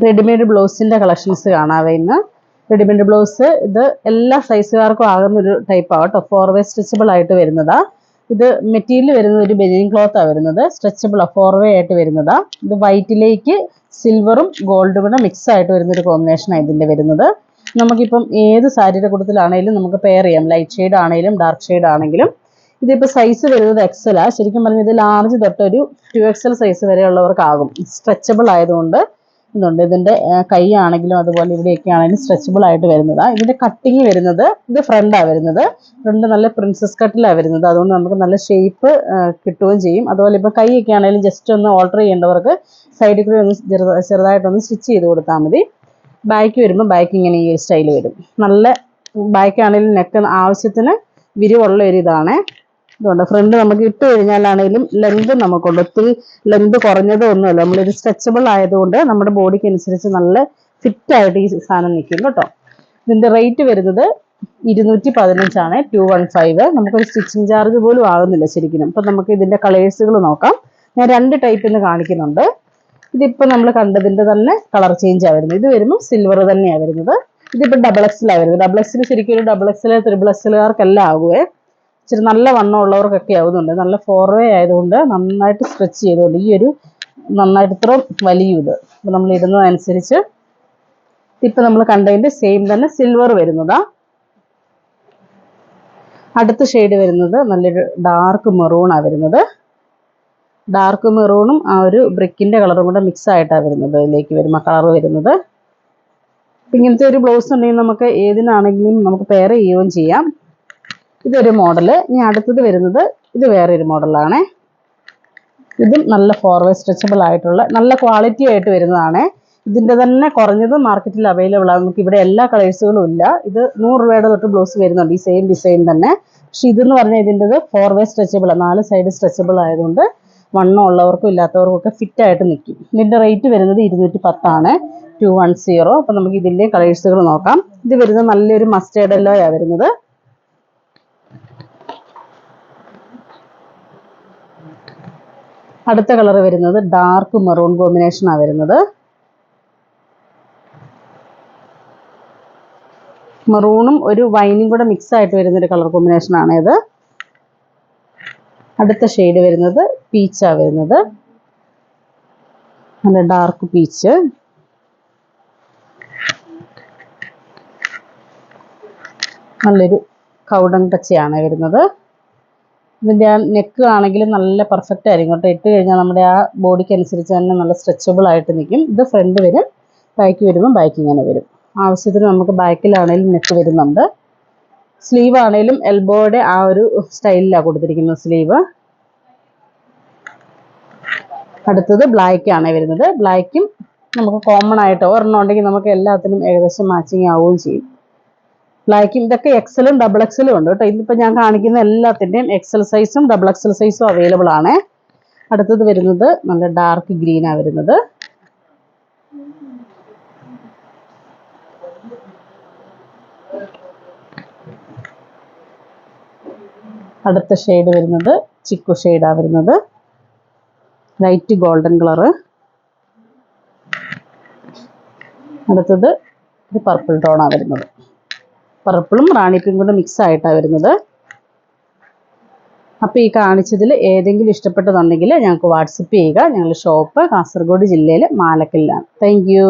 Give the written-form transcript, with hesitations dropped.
Readymade ബ്ലൗസിൻ്റെ collections കാണാവേ ഇന്ന്. Readymade blouse ഇത് എല്ലാ സൈസുകാർക്കും ആകുന്ന ഒരു ടൈപ്പാണ് കേട്ടോ. 4 വേ സ്ട്രെച്ചബിൾ ആയിട്ട് വരുന്നതാ. ഇത് മെറ്റീരിയൽ വരുന്നത് ഒരു ബനിയൻ ക്ലോത്താണ് വരുന്നത്. സ്ട്രെച്ചബിളാണ്, 4 വേ ആയിട്ട് വരുന്നതാ. ഇത് വൈറ്റിലേക്ക് സിൽവറും ഗോൾഡും കൂടെ മിക്സ് ആയിട്ട് വരുന്നൊരു കോമ്പിനേഷനാണ് ഇതിൻ്റെ വരുന്നത്. നമുക്കിപ്പം ഏത് സാരിയുടെ കൂട്ടത്തിലാണെങ്കിലും നമുക്ക് പെയർ ചെയ്യാം. ലൈറ്റ് ഷെയ്ഡ് ആണെങ്കിലും ഡാർക്ക് ഷെയ്ഡ് ആണെങ്കിലും. ഇതിപ്പോൾ സൈസ് വരുന്നത് എക്സലാണ്. ശരിക്കും പറഞ്ഞാൽ ഇത് ലാർജ് തൊട്ടൊരു 2XL സൈസ് വരെയുള്ളവർക്കാകും. സ്ട്രെച്ചബിൾ ആയതുകൊണ്ട് ഇതുണ്ട്. ഇതിൻ്റെ കൈ ആണെങ്കിലും അതുപോലെ ഇവിടെയൊക്കെ ആണെങ്കിലും സ്ട്രെച്ചബിൾ ആയിട്ട് വരുന്നതാണ്. ഇതിൻ്റെ കട്ടിങ് വരുന്നത് ഇത് ഫ്രണ്ടാണ് വരുന്നത്. ഫ്രണ്ട് നല്ല പ്രിൻസസ് കട്ടിലാണ് വരുന്നത്. അതുകൊണ്ട് നമുക്ക് നല്ല ഷേപ്പ് കിട്ടുകയും ചെയ്യും. അതുപോലെ ഇപ്പോൾ കൈയൊക്കെ ആണെങ്കിലും ജസ്റ്റ് ഒന്ന് ഓൾട്ടർ ചെയ്യേണ്ടവർക്ക് സൈഡിൽ കൂടി ഒന്ന് ചെറുതായിട്ടൊന്ന് സ്റ്റിച്ച് ചെയ്ത് കൊടുത്താൽ മതി. ബാക്ക് വരുമ്പോൾ ബാക്ക് ഇങ്ങനെ ഈ സ്റ്റൈൽ വരും. നല്ല ബാക്ക് ആണെങ്കിലും നെക്ക് ആവശ്യത്തിന് വിരിവുള്ള ഒരു ഇതാണ്. ഇതുകൊണ്ട് ഫ്രണ്ട് നമുക്ക് ഇട്ട് കഴിഞ്ഞാലാണെങ്കിലും ലെങ്ത് നമുക്കുണ്ട്. ഒത്തിരി ലെങ്ത് കുറഞ്ഞതോ ഒന്നുമല്ല. നമ്മളൊരു സ്ട്രെച്ചബിൾ ആയതുകൊണ്ട് നമ്മുടെ ബോഡിക്ക് അനുസരിച്ച് നല്ല ഫിറ്റായിട്ട് ഈ സാധനം നിൽക്കും കേട്ടോ. ഇതിൻ്റെ റേറ്റ് വരുന്നത് 215 ആണ്. 215. നമുക്കൊരു സ്റ്റിച്ചിങ് ചാർജ് പോലും ആകുന്നില്ല ശരിക്കും. അപ്പം നമുക്ക് ഇതിൻ്റെ കളേഴ്സുകൾ നോക്കാം. ഞാൻ 2 ടൈപ്പിൽ നിന്ന് കാണിക്കുന്നുണ്ട്. ഇതിപ്പോൾ നമ്മൾ കണ്ടതിൻ്റെ തന്നെ കളർ ചേഞ്ചാണ് വരുന്നത്. ഇത് വരുമ്പോൾ സിൽവർ തന്നെയാണ് വരുന്നത്. ഇതിപ്പോൾ XXL വരുന്നത്. XXL ശരിക്കും ഒരു XXL XXLകാർക്കെല്ലാം ആകുമേ. ഇച്ചിരി നല്ല വണ്ണം ഉള്ളവർക്കൊക്കെ ആവുന്നുണ്ട്. നല്ല 4 വേ ആയതുകൊണ്ട് നന്നായിട്ട് സ്ട്രെച്ച് ചെയ്തുകൊണ്ട് ഈ ഒരു നന്നായിട്ട് ഇത്രയും വലിയ ഇത് അപ്പോൾ നമ്മൾ ഇടുന്നതനുസരിച്ച് ഇപ്പം നമ്മൾ കണ്ടതിൻ്റെ സെയിം തന്നെ സിൽവർ വരുന്നതാ. അടുത്ത ഷെയ്ഡ് വരുന്നത് നല്ലൊരു ഡാർക്ക് മെറൂണാണ് വരുന്നത്. ഡാർക്ക് മെറൂണും ആ ഒരു ബ്രിക്കിൻ്റെ കളറും കൂടെ മിക്സ് ആയിട്ടാണ് വരുന്നത്. ഇതിലേക്ക് വരുമ്പോൾ കളർ വരുന്നത്. ഇങ്ങനത്തെ ഒരു ബ്ലൗസ് ഉണ്ടെങ്കിൽ നമുക്ക് ഏതിനാണെങ്കിലും നമുക്ക് പെയർ ചെയ്യുകയും ചെയ്യാം. ഇതൊരു മോഡല്. ഇനി അടുത്തത് വരുന്നത് ഇത് വേറൊരു മോഡലാണ്. ഇതും നല്ല 4 വേ സ്ട്രെച്ചബിൾ ആയിട്ടുള്ള നല്ല ക്വാളിറ്റി ആയിട്ട് വരുന്നതാണ്. ഇതിൻ്റെ തന്നെ കുറഞ്ഞത് മാർക്കറ്റിൽ അവൈലബിൾ ആണ്. നമുക്ക് ഇവിടെ എല്ലാ കളേഴ്സുകളും ഇല്ല. ഇത് 100 രൂപയുടെ തൊട്ട് ബ്ലൗസ് വരുന്നുണ്ട് ഈ സെയിം ഡിസൈൻ തന്നെ. പക്ഷെ ഇതെന്ന് പറഞ്ഞാൽ ഇതിൻ്റെത് 4 വേ സ്ട്രെച്ചബിൾ ആണ്. 4 സൈഡ് സ്ട്രെച്ചബിൾ ആയതുകൊണ്ട് വണ്ണം ഉള്ളവർക്കും ഇല്ലാത്തവർക്കും ഒക്കെ ഫിറ്റായിട്ട് നിൽക്കും. ഇതിൻ്റെ റേറ്റ് വരുന്നത് 210 ആണ്. 210. അപ്പം നമുക്ക് ഇതിൻ്റെ കളേഴ്സുകൾ നോക്കാം. ഇത് വരുന്നത് നല്ലൊരു മസ്റ്റേർഡ് യെല്ലോയാണ് വരുന്നത്. അടുത്ത കളർ വരുന്നത് ഡാർക്ക് മെറൂൺ കോമ്പിനേഷനാണ് വരുന്നത്. മെറൂണും ഒരു വൈനും കൂടെ മിക്സ് ആയിട്ട് വരുന്നൊരു കളർ കോമ്പിനേഷനാണ് ഇത്. അടുത്ത ഷെയ്ഡ് വരുന്നത് പീച്ചാണ് വരുന്നത്. നല്ല ഡാർക്ക് പീച്ച്. നല്ലൊരു കൗഡൻ ടച്ചാണ് വരുന്നത്. ഇതിൻ്റെ ആ നെക്ക് ആണെങ്കിലും നല്ല പെർഫെക്റ്റ് ആയിരിക്കും കേട്ടോ. ഇട്ട് കഴിഞ്ഞാൽ നമ്മുടെ ആ ബോഡിക്ക് അനുസരിച്ച് തന്നെ നല്ല സ്ട്രെച്ചബിൾ ആയിട്ട് നിൽക്കും. ഇത് ഫ്രണ്ട് വരും, ബാക്ക് വരുമ്പോൾ ബാക്ക് ഇങ്ങനെ വരും. ആവശ്യത്തിന് നമുക്ക് ബാക്കിലാണെങ്കിലും നെക്ക് വരുന്നുണ്ട്. സ്ലീവ് ആണെങ്കിലും എൽബോയുടെ ആ ഒരു സ്റ്റൈലിലാണ് കൊടുത്തിരിക്കുന്നത് സ്ലീവ്. അടുത്തത് ബ്ലാക്ക് ആണ് വരുന്നത്. ബ്ലാക്കും നമുക്ക് കോമൺ ആയിട്ട് ഒരെണ്ണം ഉണ്ടെങ്കിൽ നമുക്ക് എല്ലാത്തിനും ഏകദേശം മാച്ചിങ് ആവുകയും ചെയ്യും. ബ്ലാക്കും ഇതൊക്കെ XL ഉം XXL ഉണ്ട് കേട്ടോ. ഇതിപ്പോൾ ഞാൻ കാണിക്കുന്ന എല്ലാത്തിൻ്റെയും XL സൈസും XXL സൈസും അവൈലബിൾ ആണ്. അടുത്തത് വരുന്നത് നല്ല ഡാർക്ക് ഗ്രീനാണ് വരുന്നത്. അടുത്ത ഷെയ്ഡ് വരുന്നത് ചിക്കു ഷെയ്ഡാണ് വരുന്നത്. Light golden colour. അടുത്തത് ഒരു പർപ്പിൾ ടോണാണ് വരുന്നത്. പർപ്പിളും റാണി പിങ്കും കൂടെ മിക്സ് ആയിട്ടാണ് വരുന്നത്. അപ്പോൾ ഈ കാണിച്ചതിൽ ഏതെങ്കിലും ഇഷ്ടപ്പെട്ടതുണ്ടെങ്കിൽ ഞങ്ങൾക്ക് വാട്സപ്പ് ചെയ്യുക. ഞങ്ങളുടെ ഷോപ്പ് കാസർഗോഡ് ജില്ലയിൽ മാലക്കലിലാണ്. Thank you.